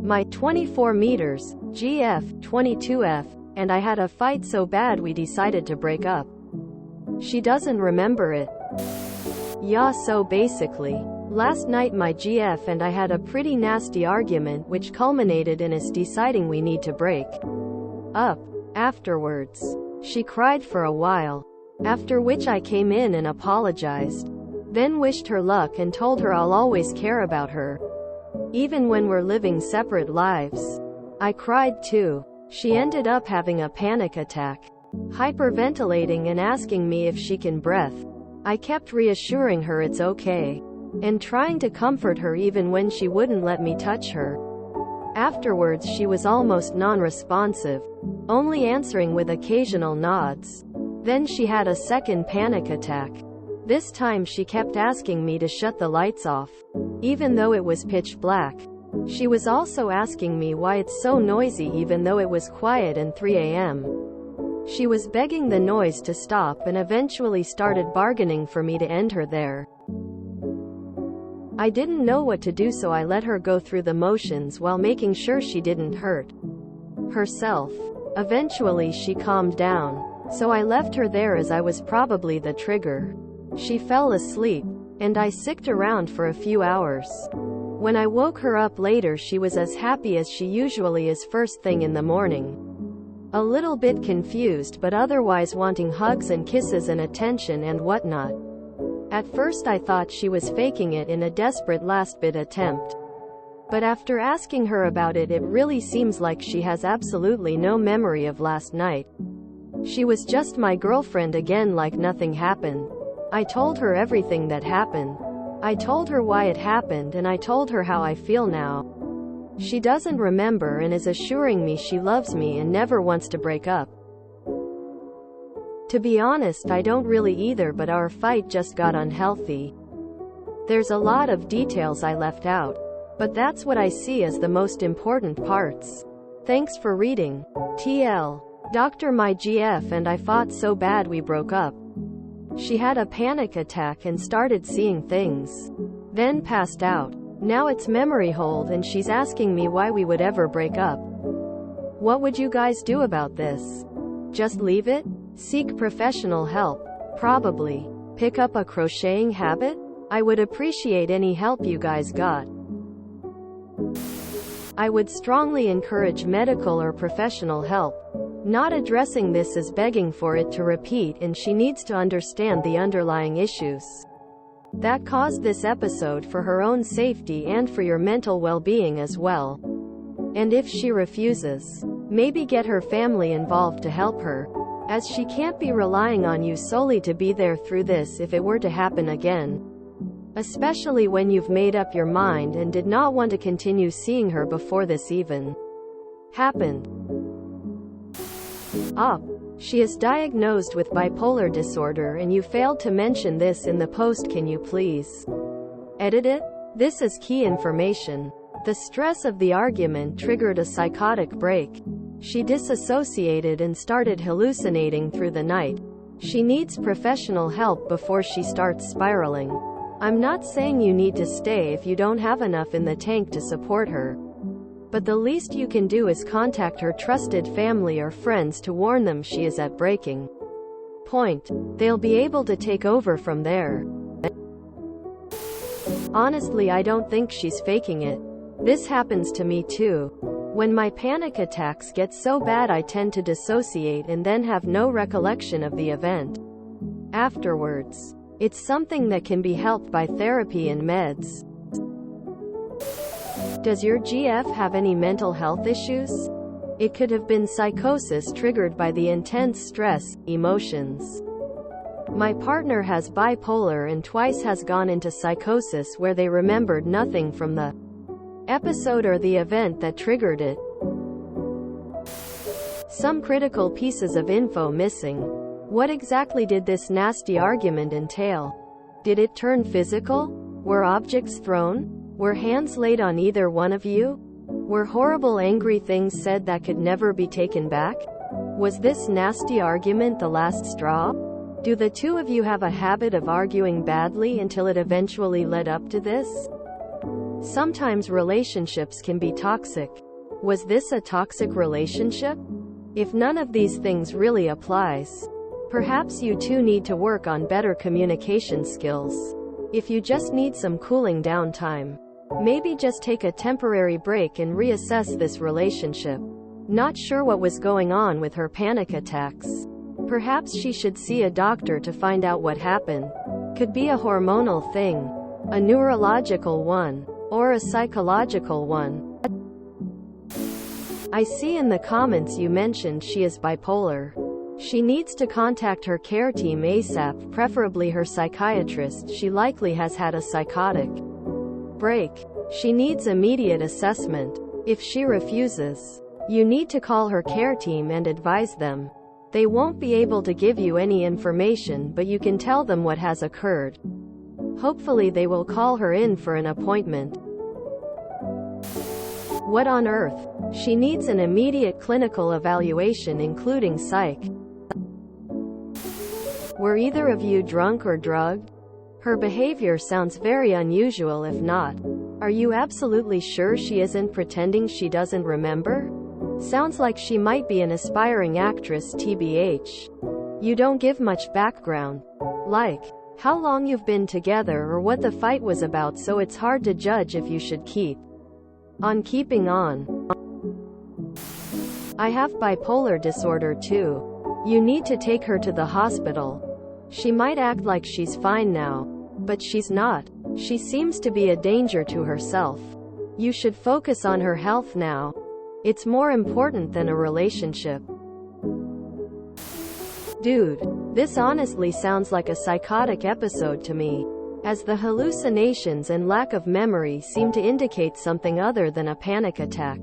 My 24 meters, GF, 22F, and I had a fight so bad we decided to break up. She doesn't remember it. Yeah, so basically, last night my GF and I had a pretty nasty argument which culminated in us deciding we need to break up. Afterwards, she cried for a while, after which I came in and apologized. Then wished her luck and told her I'll always care about her, even when we're living separate lives. I cried too. She ended up having a panic attack, hyperventilating and asking me if she can breathe. I kept reassuring her it's okay, and trying to comfort her even when she wouldn't let me touch her. Afterwards she was almost non-responsive, only answering with occasional nods. Then she had a second panic attack. This time she kept asking me to shut the lights off, even though it was pitch black. She was also asking me why it's so noisy even though it was quiet and 3 a.m. She was begging the noise to stop and eventually started bargaining for me to end her there. I didn't know what to do, so I let her go through the motions while making sure she didn't hurt herself. Eventually she calmed down, so I left her there as I was probably the trigger. She fell asleep, and I sicked around for a few hours. When I woke her up later she was as happy as she usually is first thing in the morning. A little bit confused but otherwise wanting hugs and kisses and attention and whatnot. At first I thought she was faking it in a desperate last-bit attempt. But after asking her about it, it really seems like she has absolutely no memory of last night. She was just my girlfriend again, like nothing happened. I told her everything that happened. I told her why it happened and I told her how I feel now. She doesn't remember and is assuring me she loves me and never wants to break up. To be honest, I don't really either, but our fight just got unhealthy. There's a lot of details I left out, but that's what I see as the most important parts. Thanks for reading. TL. Dr. My GF and I fought so bad we broke up. She had a panic attack and started seeing things. Then passed out. Now it's memory hold and she's asking me why we would ever break up. What would you guys do about this? Just leave it? Seek professional help? Probably. Pick up a crocheting habit? I would appreciate any help you guys got. I would strongly encourage medical or professional help. Not addressing this is begging for it to repeat, and she needs to understand the underlying issues that caused this episode for her own safety and for your mental well-being as well. And if she refuses, maybe get her family involved to help her, as she can't be relying on you solely to be there through this if it were to happen again. Especially when you've made up your mind and did not want to continue seeing her before this even happened. Up. She is diagnosed with bipolar disorder and you failed to mention this in the post. Can you please edit it? This is key information. The stress of the argument triggered a psychotic break. She disassociated and started hallucinating through the night. She needs professional help before she starts spiraling. I'm not saying you need to stay if you don't have enough in the tank to support her. But the least you can do is contact her trusted family or friends to warn them she is at breaking point. They'll be able to take over from there. Honestly, I don't think she's faking it. This happens to me too. When my panic attacks get so bad I tend to dissociate and then have no recollection of the event afterwards. It's something that can be helped by therapy and meds. Does your GF have any mental health issues? It could have been psychosis triggered by the intense stress, emotions. My partner has bipolar and twice has gone into psychosis where they remembered nothing from the episode or the event that triggered it. Some critical pieces of info missing. What exactly did this nasty argument entail? Did it turn physical? Were objects thrown? Were hands laid on either one of you? Were horrible angry things said that could never be taken back? Was this nasty argument the last straw? Do the two of you have a habit of arguing badly until it eventually led up to this? Sometimes relationships can be toxic. Was this a toxic relationship? If none of these things really applies, perhaps you two need to work on better communication skills. If you just need some cooling down time, maybe just take a temporary break and reassess this relationship. Not sure what was going on with her panic attacks. Perhaps she should see a doctor to find out what happened. Could be a hormonal thing, a neurological one, or a psychological one. I see in the comments you mentioned she is bipolar. She needs to contact her care team ASAP, preferably her psychiatrist. She likely has had a psychotic break. She needs immediate assessment. If she refuses, you need to call her care team and advise them. They won't be able to give you any information, but you can tell them what has occurred. Hopefully they will call her in for an appointment. What on earth? She needs an immediate clinical evaluation including psych. Were either of you drunk or drugged? Her behavior sounds very unusual if not. Are you absolutely sure she isn't pretending she doesn't remember? Sounds like she might be an aspiring actress tbh. You don't give much background. Like, how long you've been together or what the fight was about, so it's hard to judge if you should keep on keeping on. I have bipolar disorder too. You need to take her to the hospital. She might act like she's fine now, but she's not. She seems to be a danger to herself. You should focus on her health now. It's more important than a relationship. Dude, this honestly sounds like a psychotic episode to me, as the hallucinations and lack of memory seem to indicate something other than a panic attack.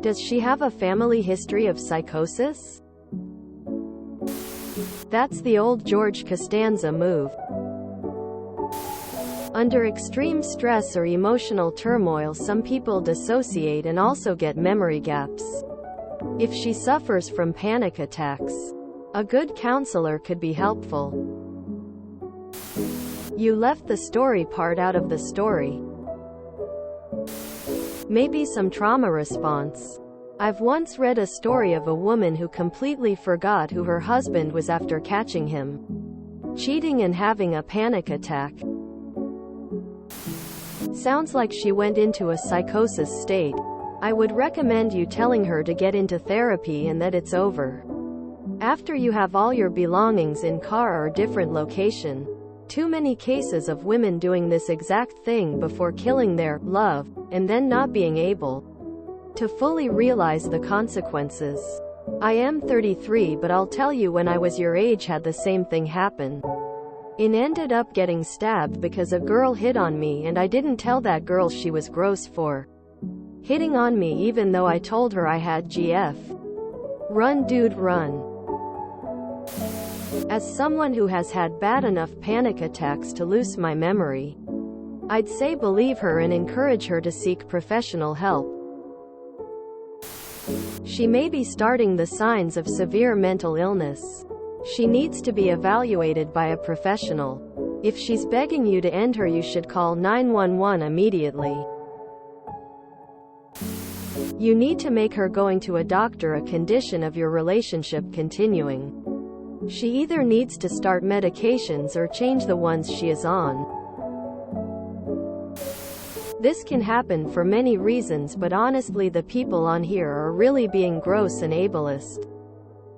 Does she have a family history of psychosis? That's the old George Costanza move. Under extreme stress or emotional turmoil, some people dissociate and also get memory gaps. If she suffers from panic attacks, a good counselor could be helpful. You left the story part out of the story. Maybe some trauma response. I've once read a story of a woman who completely forgot who her husband was after catching him cheating and having a panic attack. Sounds like she went into a psychosis state. I would recommend you telling her to get into therapy and that it's over. After you have all your belongings in car or different location. Too many cases of women doing this exact thing before killing their love, and then not being able to fully realize the consequences. I am 33, but I'll tell you, when I was your age had the same thing happen. It ended up getting stabbed because a girl hit on me and I didn't tell that girl she was gross for hitting on me even though I told her I had GF. Run dude, run. As someone who has had bad enough panic attacks to lose my memory, I'd say believe her and encourage her to seek professional help. She may be starting the signs of severe mental illness. She needs to be evaluated by a professional. If she's begging you to end her, you should call 911 immediately. You need to make her going to a doctor a condition of your relationship continuing. She either needs to start medications or change the ones she is on. This can happen for many reasons, but honestly the people on here are really being gross and ableist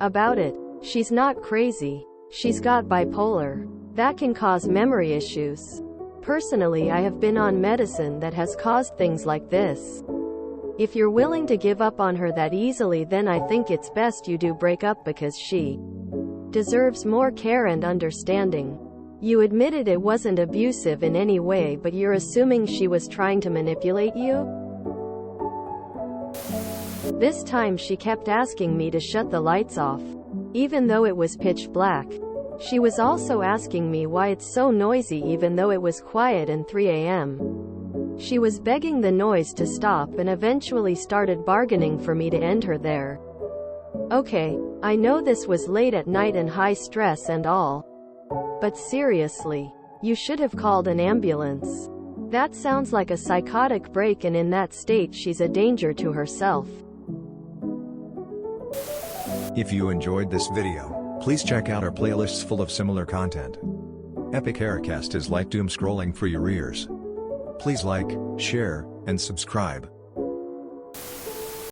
about it. She's not crazy. She's got bipolar. That can cause memory issues. Personally, I have been on medicine that has caused things like this. If you're willing to give up on her that easily, then I think it's best you do break up, because she deserves more care and understanding. You admitted it wasn't abusive in any way, but you're assuming she was trying to manipulate you? This time she kept asking me to shut the lights off, even though it was pitch black. She was also asking me why it's so noisy even though it was quiet and 3 a.m. She was begging the noise to stop and eventually started bargaining for me to end her there. Okay, I know this was late at night and high stress and all, but seriously, you should have called an ambulance. That sounds like a psychotic break, and in that state she's a danger to herself. If you enjoyed this video, please check out our playlists full of similar content. Epic Haircast is like doom scrolling for your ears. Please like, share, and subscribe.